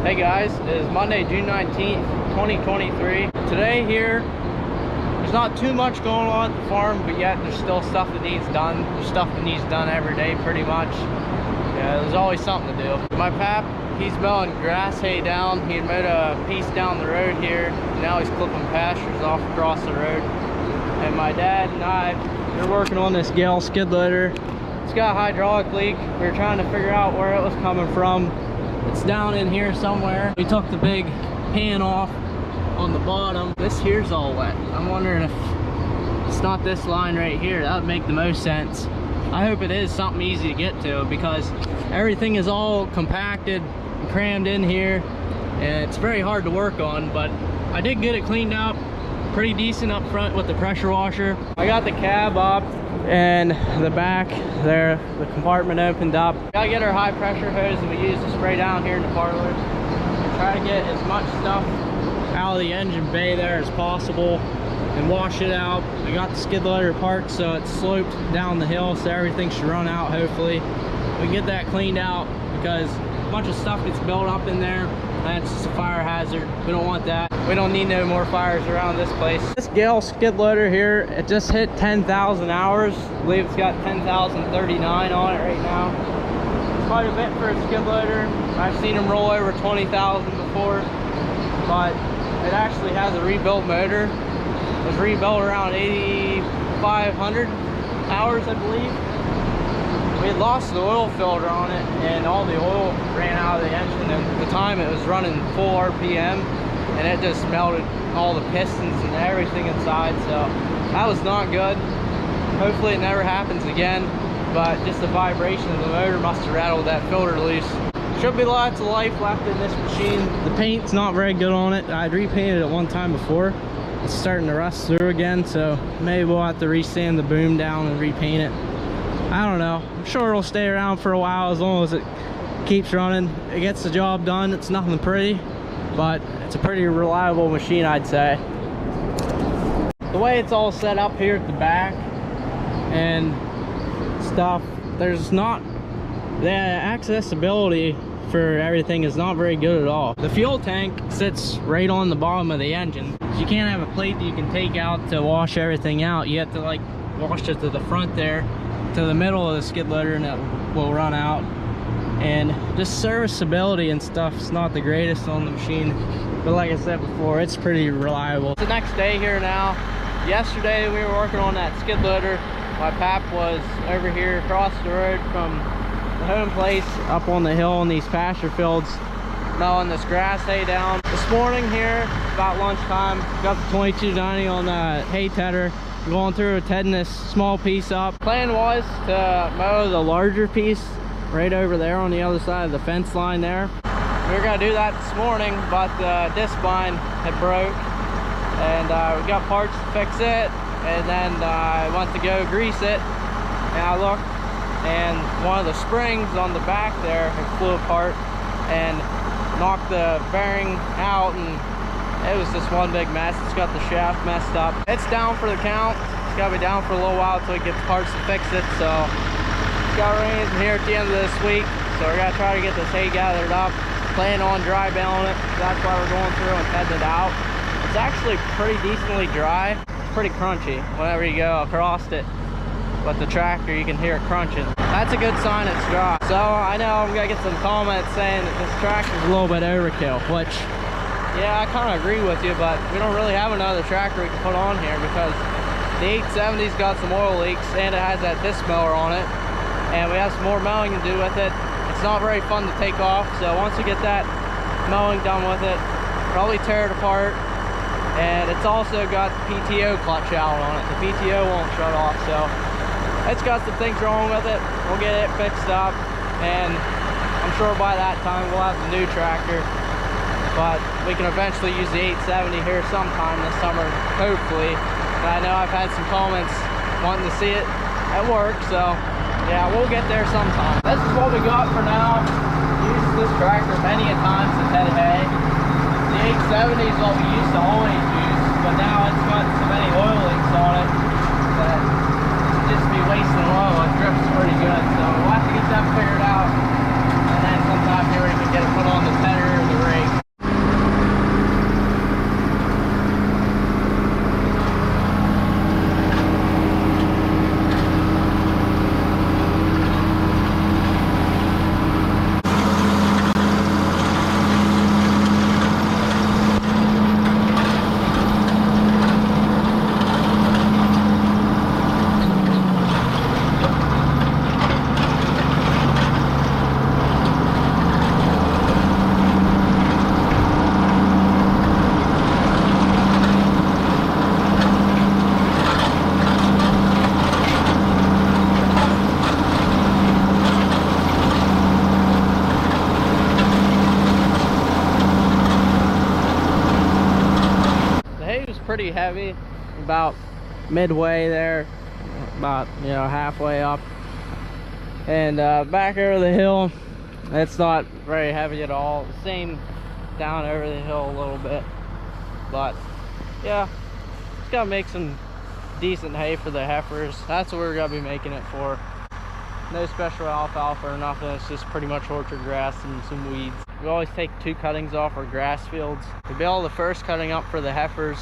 Hey guys, it is Monday, June 19th, 2023. Today here, there's not too much going on at the farm, but yet there's still stuff that needs done. There's stuff that needs done every day pretty much. Yeah, there's always something to do. My pap, he's mowing grass hay down. He had mowed a piece down the road here. Now he's clipping pastures off across the road. And my dad and I, we're working on this Gehl skid loader. It's got a hydraulic leak. We were trying to figure out where it was coming from. It's down in here somewhere. We took the big pan off on the bottom. This here's all wet. I'm wondering if it's not this line right here. That would make the most sense. I hope it is something easy to get to, because everything is all compacted and crammed in here and it's very hard to work on. But I did get it cleaned up pretty decent up front with the pressure washer. I got the cab up and the back there, the compartment opened up. Gotta get our high pressure hose that we use to spray down here in the parlor and try to get as much stuff out of the engine bay there as possible and wash it out. I got the skid loader parked so it's sloped down the hill, so everything should run out. Hopefully we can get that cleaned out, because a bunch of stuff gets built up in there. That's just a fire hazard. We don't want that. We don't need no more fires around this place. This Gehl skid loader here, it just hit 10,000 hours. I believe it's got 10,039 on it right now. It's quite a bit for a skid loader. I've seen them roll over 20,000 before, but it actually has a rebuilt motor. It was rebuilt around 8,500 hours, I believe. We had lost the oil filter on it and all the oil ran out of the engine, and at the time it was running full RPM and it just melted all the pistons and everything inside, so that was not good. Hopefully it never happens again, but just the vibration of the motor must have rattled that filter loose. Should be lots of life left in this machine. The paint's not very good on it. I'd repainted it one time before. It's starting to rust through again, so maybe we'll have to resand the boom down and repaint it. I don't know. I'm sure it'll stay around for a while as long as it keeps running. It gets the job done. It's nothing pretty, but it's a pretty reliable machine, I'd say. The way it's all set up here at the back and stuff, there's not, the accessibility for everything is not very good at all. The fuel tank sits right on the bottom of the engine. You can't have a plate that you can take out to wash everything out. You have to like wash it to the front there, to the middle of the skid loader, and it will run out. And just serviceability and stuff is not the greatest on the machine, but like I said before, it's pretty reliable. It's the next day here now. Yesterday we were working on that skid loader. My pap was over here across the road from the home place up on the hill in these pasture fields, mowing this grass hay down. This morning here about lunchtime, got the 2290 on the hay tedder, going through and tedding this small piece up. Plan was to mow the larger piece right over there on the other side of the fence line there. We were gonna do that this morning, but the discbine had broke, and we got parts to fix it, and then I went to go grease it, and I looked, and one of the springs on the back there had flew apart and knocked the bearing out, and it was just one big mess. It's got the shaft messed up. It's down for the count. It's gotta be down for a little while until we get parts to fix it. So it's got rain here at the end of this week, so we're gonna try to get this hay gathered up. Plan on dry baling it. That's why we're going through and tedding it out. It's actually pretty decently dry. It's pretty crunchy whenever you go across it. But the tractor, you can hear it crunching. That's a good sign it's dry. So I know I'm gonna get some comments saying that this tractor's a little bit overkill, which, yeah, I kind of agree with you, but we don't really have another tractor we can put on here, because the 870's got some oil leaks and it has that disc mower on it, and we have some more mowing to do with it. It's not very fun to take off, so once we get that mowing done with it, probably tear it apart. And it's also got the PTO clutch out on it. The PTO won't shut off, so it's got some things wrong with it. We'll get it fixed up, and I'm sure by that time we'll have the new tractor. But we can eventually use the 870 here sometime this summer, hopefully. And I know I've had some comments wanting to see it at work, so yeah, we'll get there sometime. This is what we got for now. Used this tractor many a times to head hay. The 870 is what we used to always use, but now it's got so many oil leaks on it that it's just be wasting oil. It drips pretty good, so we'll have to get that figured out. And then sometime here we can get it put on the tedder or the rig. pretty heavy, about midway there, about, you know, halfway up. And back over the hill, it's not very heavy at all. Same down over the hill a little bit, but yeah, it's gotta make some decent hay for the heifers. That's what we're gonna be making it for. No special alfalfa or nothing. It's just pretty much orchard grass and some weeds. We always take 2 cuttings off our grass fields. We bale the first cutting up for the heifers,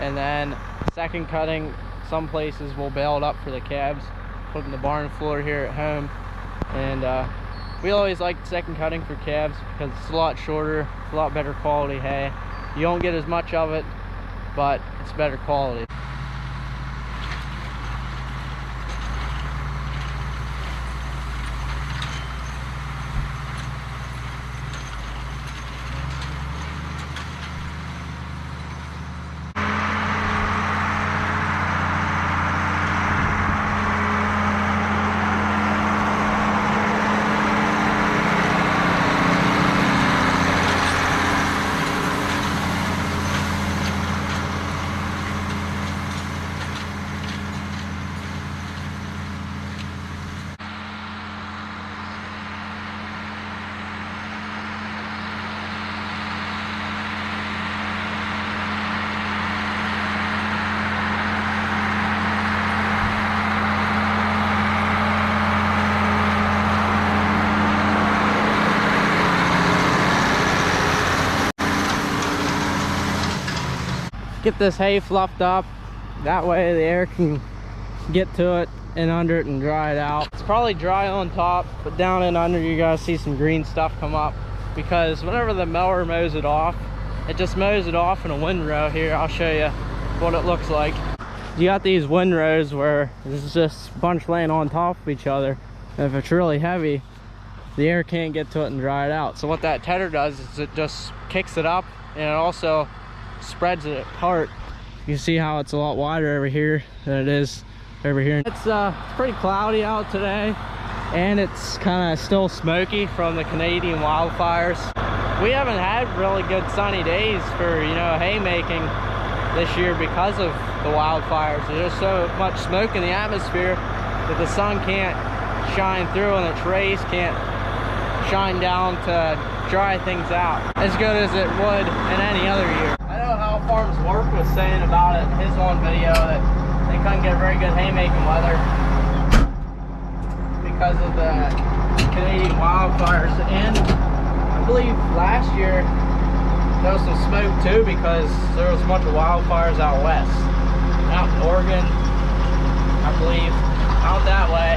and then second cutting, some places we'll bale it up for the calves, put it in the barn floor here at home. And we always like the second cutting for calves because it's a lot shorter, it's a lot better quality hay. You don't get as much of it, but it's better quality. Get this hay fluffed up, that way the air can get to it and under it and dry it out. It's probably dry on top, but down and under you guys see some green stuff come up, because whenever the mower mows it off, it just mows it off in a windrow. Here, I'll show you what it looks like. You got these windrows where there's just a bunch laying on top of each other, and if it's really heavy, the air can't get to it and dry it out. So what that tedder does is it just kicks it up, and it also spreads it apart. You see how it's a lot wider over here than it is over here. It's pretty cloudy out today, and it's kind of still smoky from the Canadian wildfires. We haven't had really good sunny days for, you know, haymaking this year because of the wildfires. There's so much smoke in the atmosphere that the sun can't shine through, and its rays can't shine down to dry things out as good as it would in any other year. I know how Farms Work was saying about it in his one video that they couldn't get very good haymaking weather because of the Canadian wildfires, and I believe last year there was some smoke too because there was a bunch of wildfires out west, out in Oregon, I believe, out that way.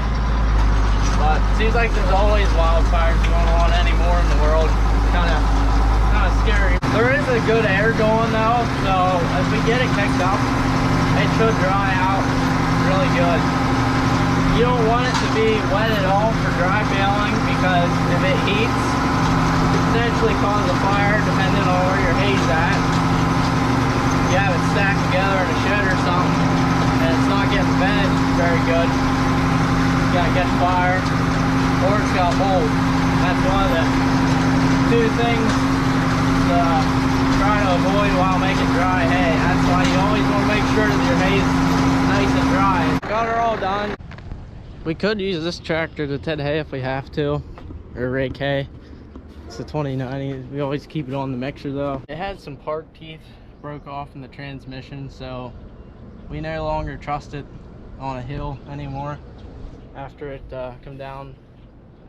But it seems like there's always wildfires going on anymore in the world. Kind of scary. There is a good air going though, so as we get it kicked up, it should dry out really good. You don't want it to be wet at all for dry baling, because if it heats, it could potentially cause a fire depending on where your hay's at. You have it stacked together in a shed or something, and it's not getting vented very good. It's got to catch fire, or it's got mold. That's one of the 2 things to try to avoid while making dry hay. That's why you always want to make sure that your hay is nice and dry. Got her all done. We could use this tractor to ted hay if we have to, or rake hay. It's a 2090. We always keep it on the mixer though. It had some part teeth broke off in the transmission, so we no longer trust it on a hill anymore. After it come down,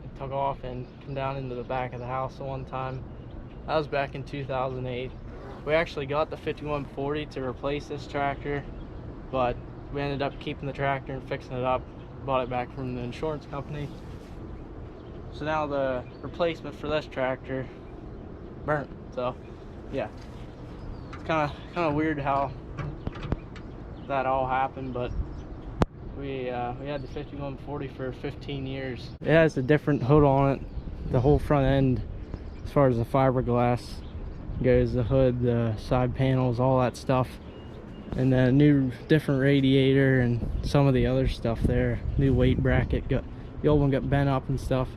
it took off and come down into the back of the house at one time. That was back in 2008. We actually got the 5140 to replace this tractor, but we ended up keeping the tractor and fixing it up. Bought it back from the insurance company. So now the replacement for this tractor burnt. So yeah, it's kind of weird how that all happened, but we had the 5140 for 15 years. It has a different hood on it, the whole front end, as far as the fiberglass goes, the hood, the side panels, all that stuff, and then a new different radiator and some of the other stuff there. New weight bracket, the old one got bent up and stuff.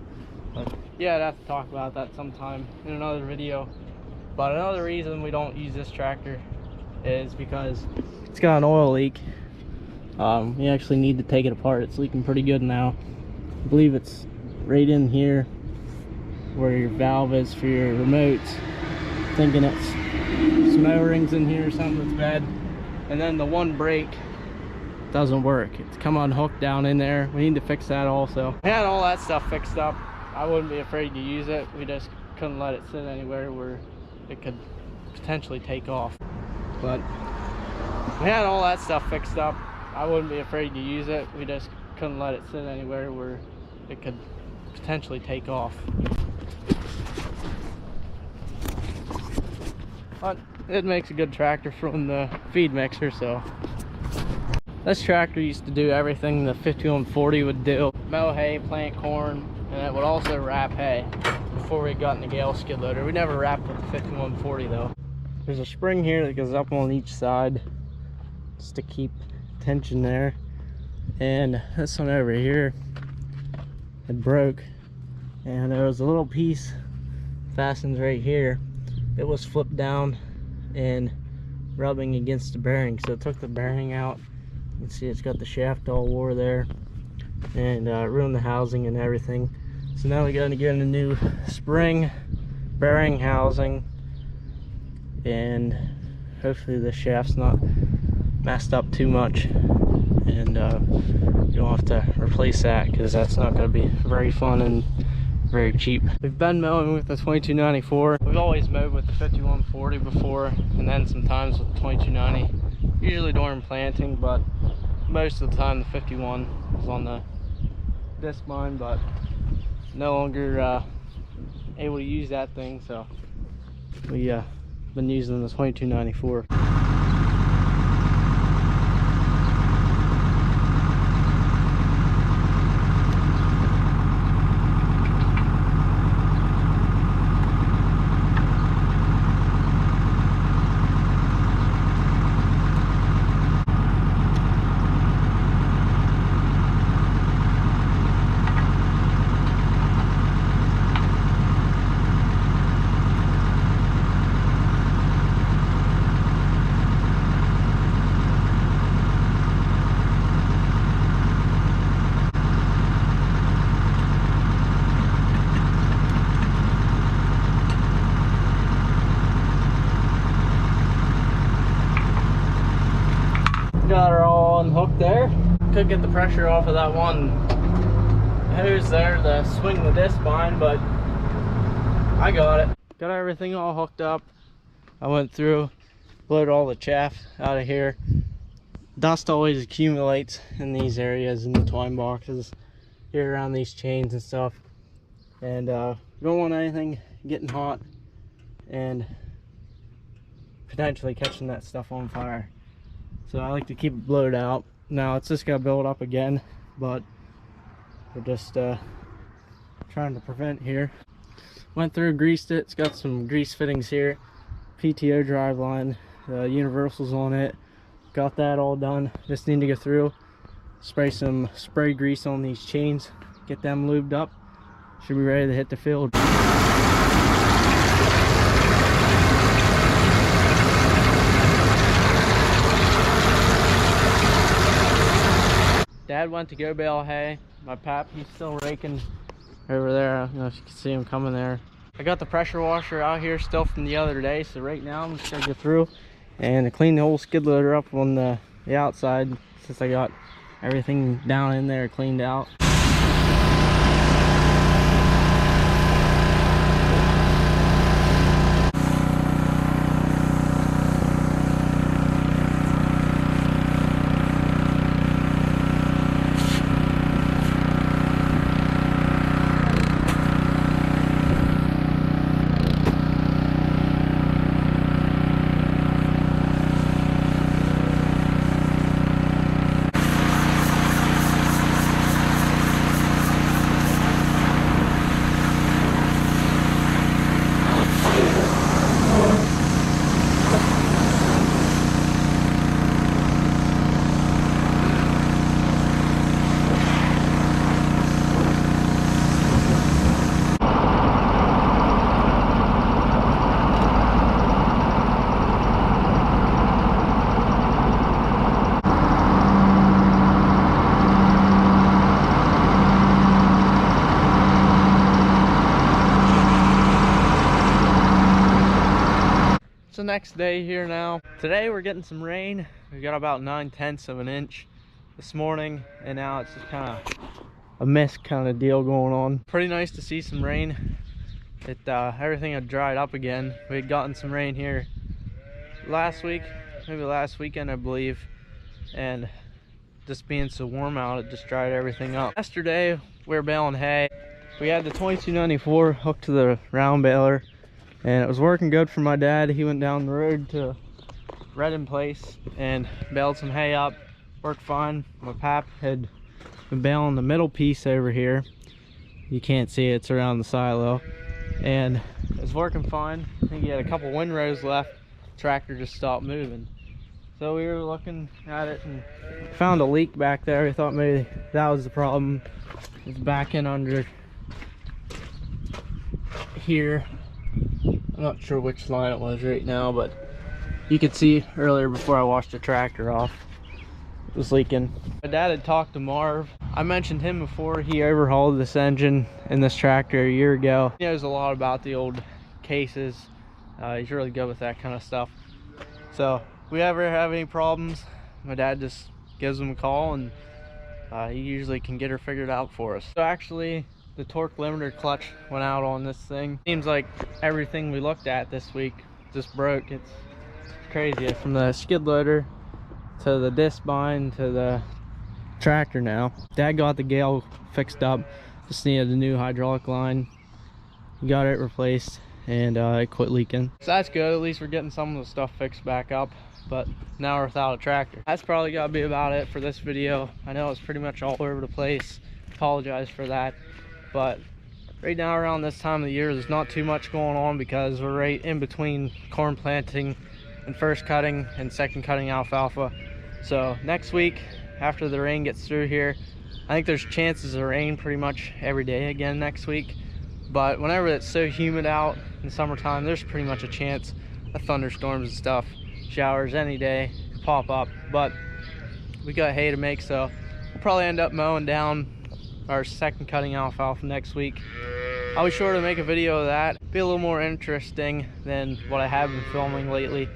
But yeah, I'd have to talk about that sometime in another video. But another reason we don't use this tractor is because it's got an oil leak. We actually need to take it apart. It's leaking pretty good now. I believe it's right in here where your valve is for your remotes. Thinking it's some O-rings in here or something that's bad. And then the one brake doesn't work. It's come unhooked down in there. We need to fix that also. We had all that stuff fixed up. I wouldn't be afraid to use it. We just couldn't let it sit anywhere where it could potentially take off. But we had all that stuff fixed up. I wouldn't be afraid to use it. We just couldn't let it sit anywhere where it could potentially take off. But it makes a good tractor from the feed mixer. So this tractor used to do everything the 5140 would do: mow hay, plant corn, and it would also wrap hay. Before we got in the Gehl skid loader, we never wrapped with the 5140 though. There's a spring here that goes up on each side just to keep tension there, and this one over here, it broke, and there was a little piece fastens right here. It was flipped down and rubbing against the bearing, so it took the bearing out. You can see it's got the shaft all wore there and ruined the housing and everything. So now we got to get a new spring, bearing, housing, and hopefully the shaft's not messed up too much, and you don't have to replace that, because that's not going to be very fun and very cheap. We've been mowing with the 2294. We've always mowed with the 5140 before, and then sometimes with the 2290, usually during planting, but most of the time the 51 was on the discbine, but no longer able to use that thing, so we been using the 2294. Got her all unhooked there. Could get the pressure off of that one hose there to swing the discbine, but I got it. Got everything all hooked up. I went through, blowed all the chaff out of here. Dust always accumulates in these areas in the twine boxes here around these chains and stuff, and we don't want anything getting hot and potentially catching that stuff on fire. So I like to keep it blowed out. Now it's just got to build up again, but we're just trying to prevent here. Went through, greased it. It's got some grease fittings here, PTO drive line, universals on it. Got that all done. Just need to go through, spray some spray grease on these chains, get them lubed up. Should be ready to hit the field. Dad went to go bale hay. My pap, he's still raking over there. I don't know if you can see him coming there. I got the pressure washer out here still from the other day, so right now I'm just gonna go through and clean the whole skid loader up on the outside, since I got everything down in there cleaned out. It's the next day here now. Today we're getting some rain. We got about 9/10 of an inch this morning, and now it's just kind of a mist kind of deal going on. Pretty nice to see some rain. Everything had dried up again. We had gotten some rain here last week, maybe last weekend I believe, and just being so warm out, it just dried everything up. Yesterday we were baling hay. We had the 2294 hooked to the round baler, and it was working good for my dad. He went down the road to Redding Place and baled some hay up. Worked fine. My pap had been baling the middle piece over here. You can't see it, it's around the silo, and it's working fine. I think he had a couple windrows left. Tractor just stopped moving. So we were looking at it and found a leak back there. We thought maybe that was the problem. It's back in under here. I'm not sure which line it was right now, but you could see earlier before I washed the tractor off, it was leaking. My dad had talked to Marv. I mentioned him before. He overhauled this engine in this tractor a year ago. He knows a lot about the old cases. He's really good with that kind of stuff. So if we ever have any problems, my dad just gives him a call, and he usually can get her figured out for us. So actually, the torque limiter clutch went out on this thing. Seems like everything we looked at this week just broke. It's crazy, from the skid loader to the discbine to the tractor now. Dad got the Gehl fixed up, just needed a new hydraulic line. Got it replaced, and it quit leaking. So that's good. At least we're getting some of the stuff fixed back up, but now we're without a tractor. That's probably gotta be about it for this video. I know it's pretty much all over the place. Apologize for that, but right now around this time of the year, there's not too much going on because we're right in between corn planting and first cutting and second cutting alfalfa. So next week, after the rain gets through here, I think there's chances of rain pretty much every day again next week. But whenever it's so humid out in summertime, there's pretty much a chance of thunderstorms and stuff, showers any day pop up. But we got hay to make, so we'll probably end up mowing down our second cutting alfalfa next week. I'll be sure to make a video of that. Be a little more interesting than what I have been filming lately.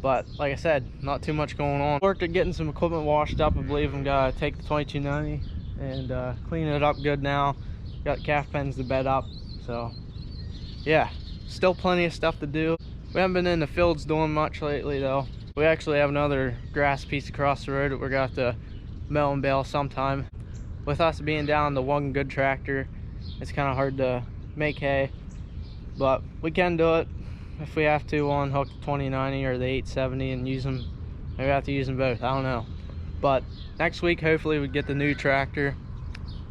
But like I said, not too much going on. Worked at getting some equipment washed up. I believe I'm gonna take the 2290 and clean it up good now. Got calf pens to bed up. So yeah, still plenty of stuff to do. We haven't been in the fields doing much lately though. We actually have another grass piece across the road that we're gonna have to mow and bale sometime. With us being down the one good tractor, it's kind of hard to make hay, but we can do it if we have to. We'll unhook the 2090 or the 870 and use them. Maybe we have to use them both, I don't know. But next week, hopefully we get the new tractor.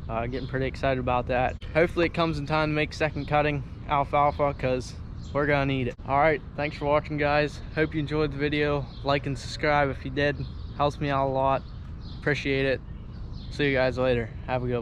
Getting pretty excited about that. Hopefully it comes in time to make second cutting alfalfa, because we're gonna need it. All right, thanks for watching, guys. Hope you enjoyed the video. Like and subscribe if you did. Helps me out a lot. Appreciate it. See you guys later. Have a good one.